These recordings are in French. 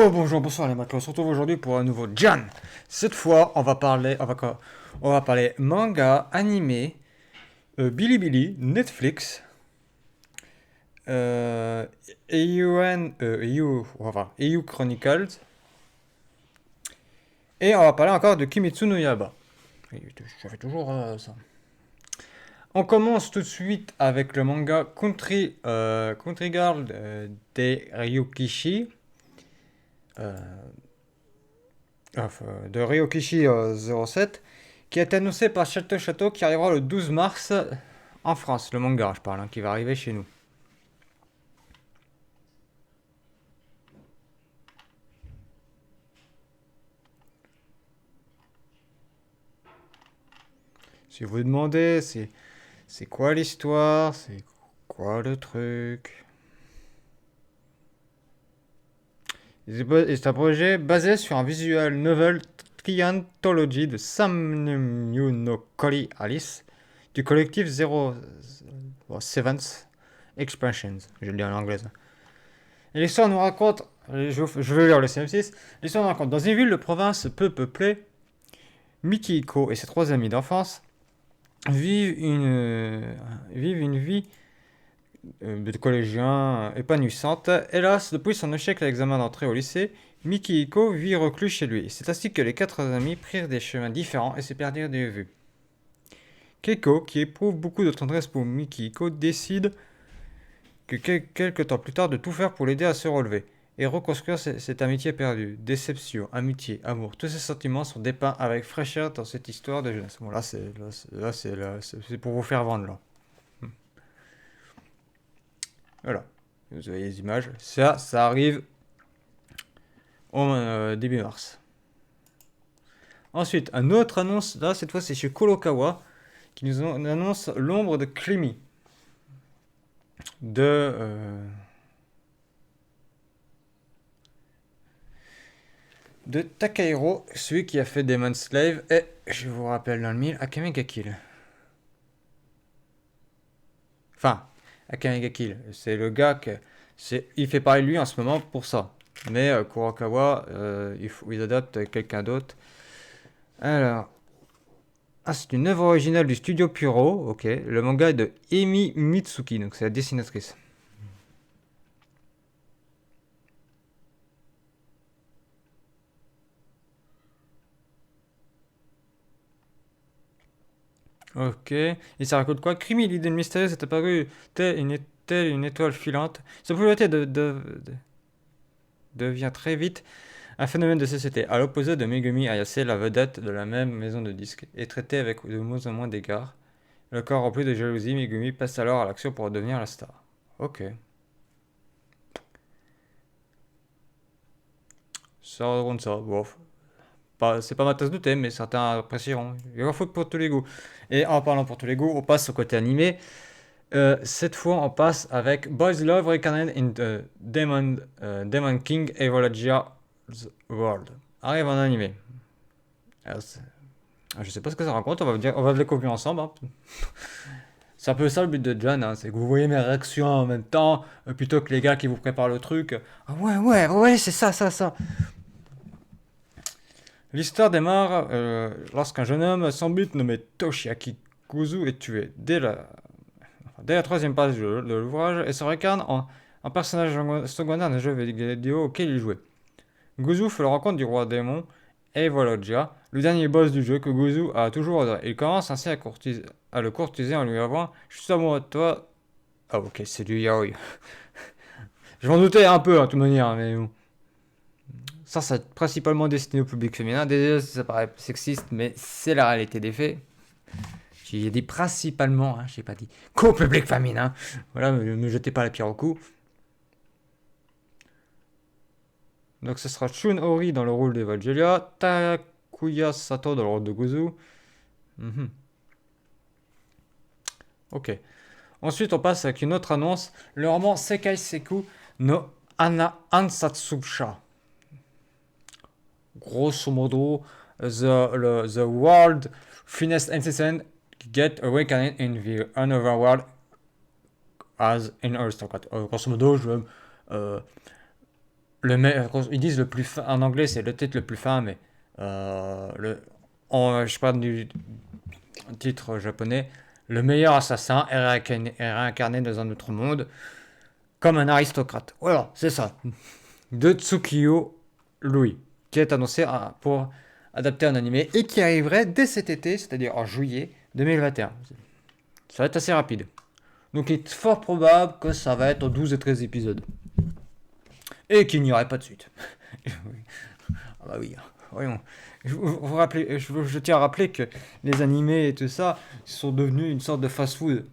Bonjour, bonsoir les matelots, on se retrouve aujourd'hui pour un nouveau Jan. Cette fois, on va parler, on va parler manga, animé, Bilibili, Netflix, euh, EU Chronicles, et on va parler encore de Kimetsu no Yaiba. Je fais toujours ça. On commence tout de suite avec le manga Country Girl de Ryukishi. Euh, de Ryokishi 07, qui a été annoncé par Château Château, qui arrivera le 12 mars en France, le manga je parle, qui va arriver chez nous. Si vous vous demandez, c'est quoi l'histoire, c'est quoi le truc. C'est un projet basé sur un visual novel trianthology de Samnyu no Kori Alice du collectif Zero Seventh Expansions, je le dis en anglais. Et l'histoire nous raconte, je vais lire le CM6, l'histoire nous raconte, dans une ville de province peu peuplée, Mikihiko et ses trois amis d'enfance vivent une vie de collégien épanouissante. Hélas, depuis son échec à l'examen d'entrée au lycée, Mikihiko vit reclus chez lui. C'est ainsi que les quatre amis prirent des chemins différents et se perdirent de vue. Keiko, qui éprouve beaucoup de tendresse pour Mikihiko, décide quelques temps plus tard de tout faire pour l'aider à se relever et reconstruire cette amitié perdue. Déception, amitié, amour, tous ces sentiments sont dépeints avec fraîcheur dans cette histoire de jeunesse. Bon, c'est pour vous faire vendre là. Voilà, vous voyez les images. Ça arrive au début mars. Ensuite, une autre annonce, là cette fois c'est chez Kurokawa, qui nous annonce l'ombre de Clémy de Takahiro, celui qui a fait Demon Slave, et je vous rappelle dans le mille, Akame ga Kill. Enfin, Akame ga Kill, c'est le gars il fait parler de lui en ce moment pour ça. Mais Kurokawa, il adapte quelqu'un d'autre. Alors, c'est une œuvre originale du studio Puro, ok. Le manga est de Emi Mitsuki, donc c'est la dessinatrice. Ok. Et ça raconte quoi? Crimi, l'idée mystérieuse est apparue telle une étoile filante. Sa popularité devient très vite un phénomène de société. À l'opposé de Megumi Ayase, la vedette de la même maison de disques, est traitée avec de moins en moins d'égards. Le corps rempli de jalousie, Megumi passe alors à l'action pour devenir la star. Ok. Ça raconte ça. Bof. C'est pas ma tasse de thé, mais certains apprécieront. Il y a faute pour tous les goûts. Et en parlant pour tous les goûts, on passe au côté animé. Cette fois, on passe avec Boys Love Reincarnated in the Demon King Evologia's World. Arrive en animé. Alors, je sais pas ce que ça raconte, on va le découvrir ensemble. Hein. C'est un peu ça le but de John, hein, c'est que vous voyez mes réactions en même temps, plutôt que les gars qui vous préparent le truc. Ah ouais, c'est ça. L'histoire démarre lorsqu'un jeune homme sans but nommé Toshiaki Kuzu est tué dès la troisième page de l'ouvrage et se réincarne en personnage secondaire d'un jeu vidéo auquel il jouait. Guzu fait la rencontre du roi démon Evologia, le dernier boss du jeu que Guzu a toujours adoré. Il commence ainsi à le courtiser en lui avouant « Je suis amoureux de toi ». Ah ok, c'est du yaoi. Je m'en doutais un peu, de toute manière, mais bon. Ça, c'est principalement destiné au public féminin. Désolé si ça paraît sexiste, mais c'est la réalité des faits. J'ai dit principalement, hein, j'ai pas dit qu'au public féminin. Voilà, me jetez pas la pierre au cou. Donc ce sera Shun Ori dans le rôle d'Evangelia, Takuya Sato dans le rôle de Gozu. Ok. Ensuite, on passe avec une autre annonce, le roman Sekai Seku no Ansatsusha. Grosso modo, the world finest ancestor get awakened in the another world as an aristocrat. Grosso modo, Ils disent le plus fin, en anglais c'est le titre le plus fin, mais je parle du titre japonais. Le meilleur assassin est réincarné dans un autre monde comme un aristocrate. Voilà, c'est ça. De Tsukiyo Louis, qui est annoncé pour adapter un animé et qui arriverait dès cet été, c'est-à-dire en juillet 2021. Ça va être assez rapide. Donc il est fort probable que ça va être 12 et 13 épisodes. Et qu'il n'y aurait pas de suite. Ah bah oui, voyons. Je tiens à rappeler que les animés et tout ça sont devenus une sorte de fast-food.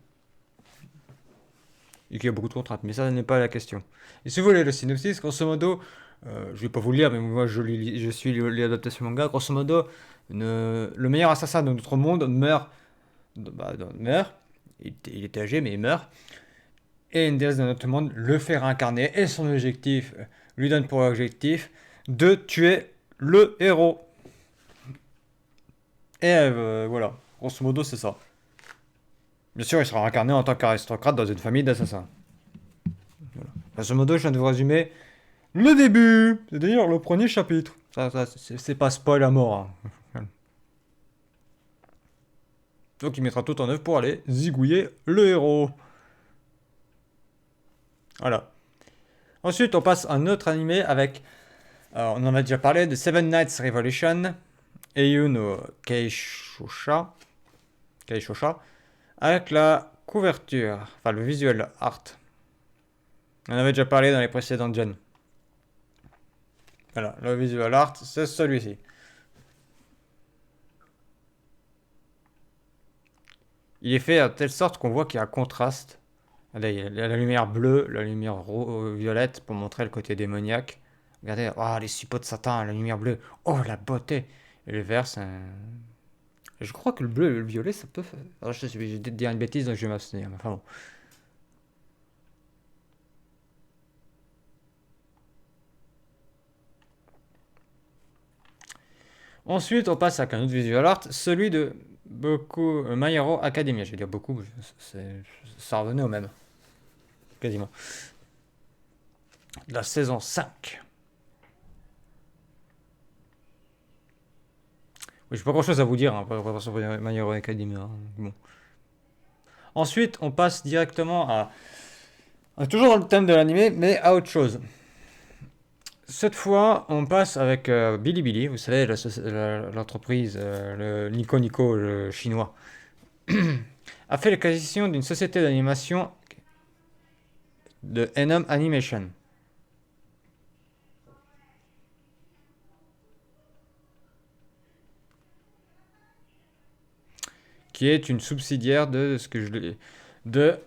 Et qu'il y a beaucoup de contraintes, mais ça n'est pas la question. Et si vous voulez le synopsis, grosso modo, je vais pas vous le lire, mais moi je suis l'adaptation manga. Grosso modo, le meilleur assassin de notre monde meurt. Meurt. Il était âgé, mais il meurt. Et une déesse de notre monde le fait réincarner. Et son objectif lui donne pour objectif de tuer le héros. Et voilà, grosso modo, c'est ça. Bien sûr, il sera réincarné en tant qu'aristocrate dans une famille d'assassins. Voilà. Grosso modo, je viens de vous résumer le début, c'est-à-dire le premier chapitre. C'est pas spoil à mort. Hein. Donc il mettra tout en œuvre pour aller zigouiller le héros. Voilà. Ensuite, on passe à un autre animé avec... on en a déjà parlé de Seven Knights Revolution, Eiyu no Keishosha, avec la couverture, enfin le visual art. On en avait déjà parlé dans les précédentes gens. Voilà, le visual art, c'est celui-ci. Il est fait de telle sorte qu'on voit qu'il y a un contraste. Là, il y a la lumière bleue, la lumière violette pour montrer le côté démoniaque. Regardez, oh, les suppôts de Satan, la lumière bleue. Oh, la beauté. Et le vert, c'est un... Je crois que le bleu et le violet, ça peut faire... Alors, je vais te dire une bêtise, donc je vais m'abstenir. Enfin bon. Ensuite, on passe à un autre visual art, celui de My Hero Academia. Je vais dire beaucoup, ça revenait au même. Quasiment. La saison 5. Oui, j'ai pas grand chose à vous dire, hein, par rapport à My Hero Academia. Hein. Bon. Ensuite, on passe directement à... On est toujours dans le thème de l'animé, mais à autre chose. Cette fois, on passe avec Bilibili, vous savez, l'entreprise, le Nico Nico le chinois, a fait l'acquisition d'une société d'animation de Enom Animation. Qui est une subsidiaire de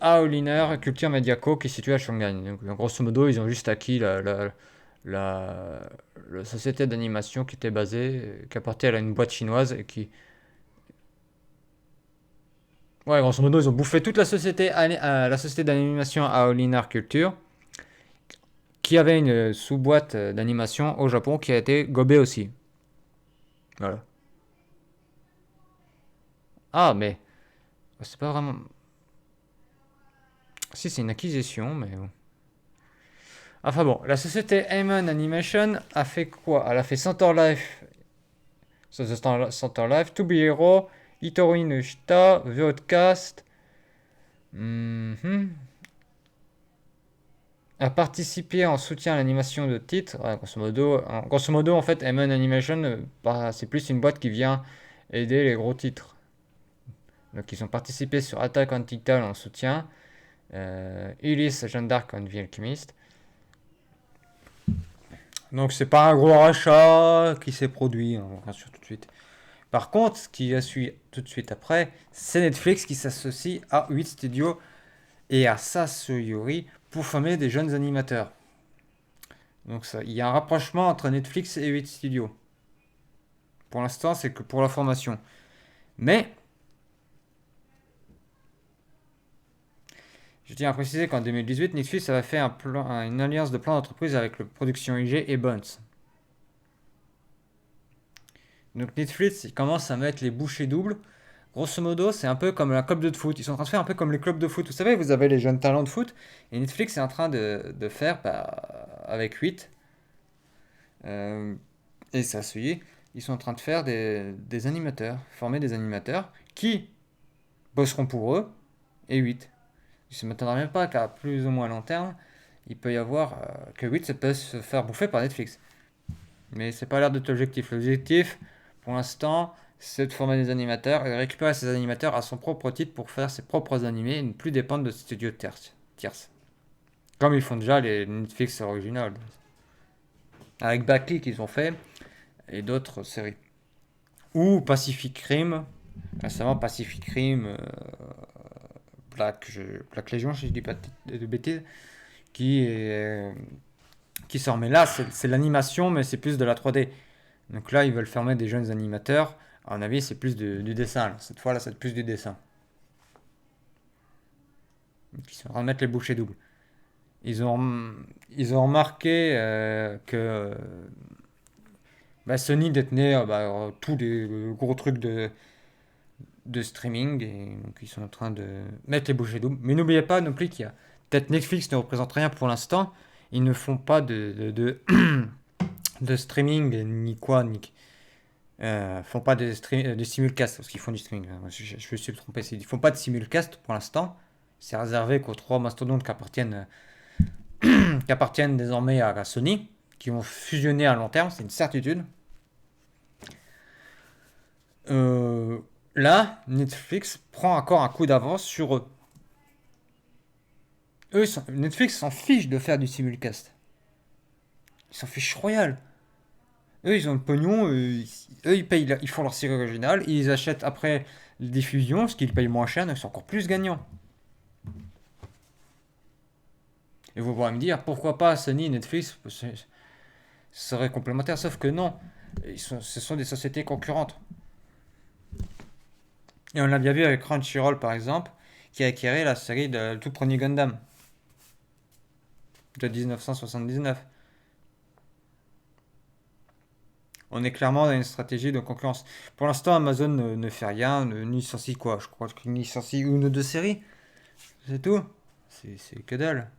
Aoliner Culture Media Co qui est située à Shanghai. Donc, grosso modo, ils ont juste acquis la société d'animation qui était basée, qui appartenait à une boîte chinoise et qui... Ouais, grosso modo, ils ont bouffé toute la société d'animation Aoliner Culture, qui avait une sous-boîte d'animation au Japon qui a été gobée aussi. Voilà. Ah, mais c'est pas vraiment... Si, c'est une acquisition, mais... Enfin bon, la société Amon Animation a fait quoi? Elle a fait Center Life, Center Life, To Be Hero, Hitori no Shita, The Outcast. A participé en soutien à l'animation de titres. Ouais, grosso modo, en fait, Amon Animation, c'est plus une boîte qui vient aider les gros titres. Donc ils ont participé sur Attack on Titan en soutien, Ulysse, Jeanne d'Arc on The Alchemist. Donc c'est pas un gros rachat qui s'est produit, hein, on rassure tout de suite. Par contre, ce qui a suivi tout de suite après, c'est Netflix qui s'associe à 8 Studios et à Sasuyori pour former des jeunes animateurs. Donc il y a un rapprochement entre Netflix et 8 Studios. Pour l'instant, c'est que pour la formation. Mais je tiens à préciser qu'en 2018, Netflix avait fait une alliance de plan d'entreprise avec le Production IG et Bones. Donc Netflix, il commence à mettre les bouchées doubles. Grosso modo, c'est un peu comme un club de foot. Ils sont en train de faire un peu comme les clubs de foot. Vous savez, vous avez les jeunes talents de foot. Et Netflix est en train de faire avec 8. Euh, et ça se dit, ils sont en train de faire des animateurs, former des animateurs qui bosseront pour eux et 8. Je ne m'attendrai même pas qu'à plus ou moins long terme, il peut y avoir que 8 ça peut se faire bouffer par Netflix. Mais c'est pas l'air d'être l'objectif. L'objectif, pour l'instant, c'est de former des animateurs et de récupérer ces animateurs à son propre titre pour faire ses propres animés et ne plus dépendre de studios tierces. Comme ils font déjà les Netflix originales. Avec Backly qu'ils ont fait et d'autres séries. Ou Pacific Rim. Récemment, Pacific Rim, Black Legion, si je dis pas de bêtises, qui, est, qui sort. Mais là, c'est l'animation, mais c'est plus de la 3D. Donc là, ils veulent former des jeunes animateurs. À mon avis, c'est plus du dessin. Là. Cette fois-là, c'est plus du dessin. Donc, ils sont en train de mettre les bouchées doubles. Ils ont remarqué que Sony détenait tous les gros trucs de streaming. Et donc, ils sont en train de mettre les bouchées doubles. Mais n'oubliez pas non plus qu'il y a. Peut-être Netflix ne représente rien pour l'instant. Ils ne font pas de streaming, ni quoi, ni, font pas de simulcast parce qu'ils font du streaming. Je me suis trompé. Ils font pas de simulcast pour l'instant. C'est réservé qu'aux trois mastodontes qui appartiennent désormais à Sony, qui vont fusionner à long terme, c'est une certitude. Euh, Là, Netflix prend encore un coup d'avance sur eux. Netflix s'en fiche de faire du simulcast. Ils s'en fichent royal. Eux, ils ont le pognon, eux, ils payent, ils font leur série originale, ils achètent après les diffusions, ce qu'ils payent moins cher, donc c'est encore plus gagnant. Et vous pourrez me dire, pourquoi pas Sony, Netflix, ce serait complémentaire, sauf que non, ce sont des sociétés concurrentes. Et on l'a bien vu avec Crunchyroll par exemple, qui a acquéré la série de tout premier Gundam de 1979. On est clairement dans une stratégie de concurrence. Pour l'instant, Amazon ne fait rien, ne licencie quoi. Je crois qu'il licencie une ou deux séries. C'est tout. C'est que dalle.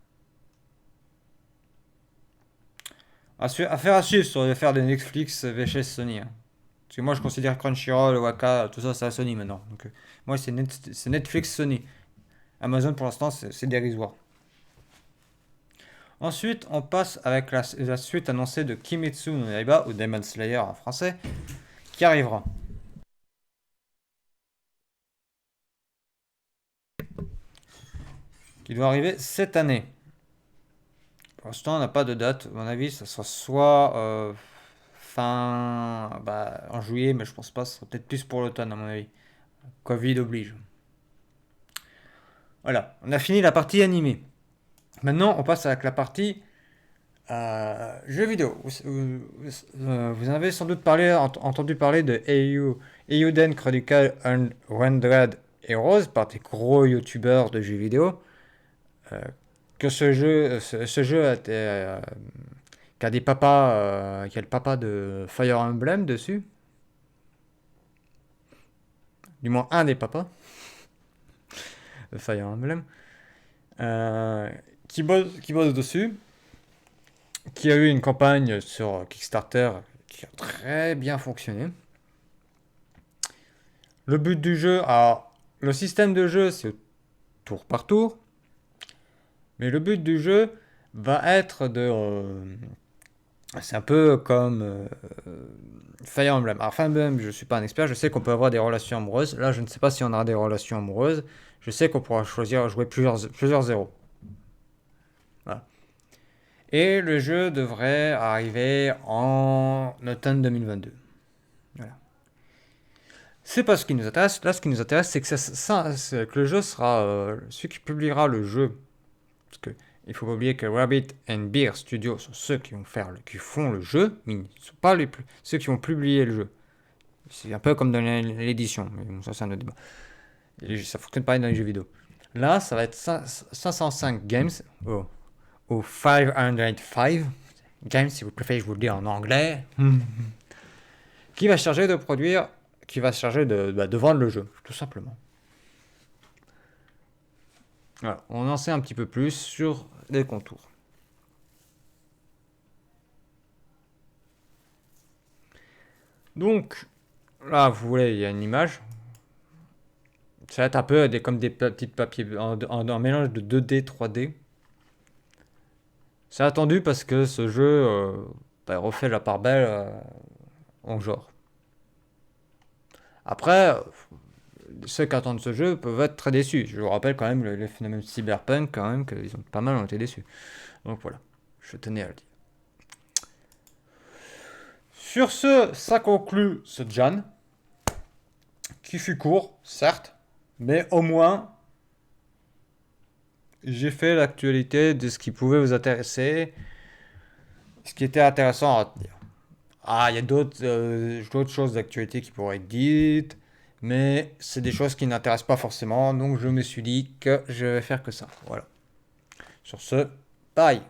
Affaire à suivre sur l'affaire de Netflix vs Sony. Hein. Parce que moi, je considère Crunchyroll, Waka, tout ça, c'est à Sony maintenant. Donc, moi, c'est Netflix Sony. Amazon, pour l'instant, c'est dérisoire. Ensuite, on passe avec la suite annoncée de Kimetsu no Yaiba, ou Demon Slayer en français, qui arrivera. Qui doit arriver cette année. Pour l'instant, on n'a pas de date. À mon avis, ça sera soit en juillet, mais je pense pas. Ce sera peut-être plus pour l'automne, à mon avis. Covid oblige. Voilà, on a fini la partie animée. Maintenant, on passe avec la partie jeux vidéo. Vous avez sans doute entendu parler de Eiyuden Chronicle Unrendered Heroes par des gros youtubeurs de jeux vidéo. Euh, que ce jeu qui a des papas, qui a le papa de Fire Emblem dessus. Du moins un des papas de Fire Emblem. Euh, qui bosse dessus. Qui a eu une campagne sur Kickstarter qui a très bien fonctionné. Le but du jeu, le système de jeu, c'est tour par tour. Mais le but du jeu va être c'est un peu comme Fire Emblem. Alors, Fire Emblem, je ne suis pas un expert, je sais qu'on peut avoir des relations amoureuses. Là, je ne sais pas si on aura des relations amoureuses. Je sais qu'on pourra choisir jouer plusieurs zéros. Voilà. Et le jeu devrait arriver en automne 2022. Voilà. C'est pas ce qui nous intéresse. Là, ce qui nous intéresse, c'est que le jeu sera celui qui publiera le jeu. Parce que il faut pas oublier que Rabbit and Beer Studio sont ceux qui font le jeu, mais ils ne sont pas ceux qui vont publier le jeu. C'est un peu comme dans l'édition, mais bon, ça c'est un autre débat. Et ça fonctionne pareil dans les jeux vidéo. Là, ça va être 505 games, au 505 games, si vous préférez, je vous le dis en anglais, qui va charger de produire, qui va charger de vendre le jeu, tout simplement. Voilà, on en sait un petit peu plus sur les contours. Donc, là, vous voyez, il y a une image. Ça va être un peu comme des petits papiers, un mélange de 2D, 3D. C'est attendu parce que ce jeu refait la part belle en genre. Après, ceux qui attendent ce jeu peuvent être très déçus. Je vous rappelle quand même les phénomènes cyberpunk, quand même, qu'ils ont pas mal été déçus. Donc voilà, je tenais à le dire. Sur ce, ça conclut ce Jan, qui fut court, certes, mais au moins, j'ai fait l'actualité de ce qui pouvait vous intéresser, ce qui était intéressant à retenir. Ah, il y a d'autres choses d'actualité qui pourraient être dites, mais c'est des choses qui n'intéressent pas forcément, donc je me suis dit que je vais faire que ça. Voilà. Sur ce, bye.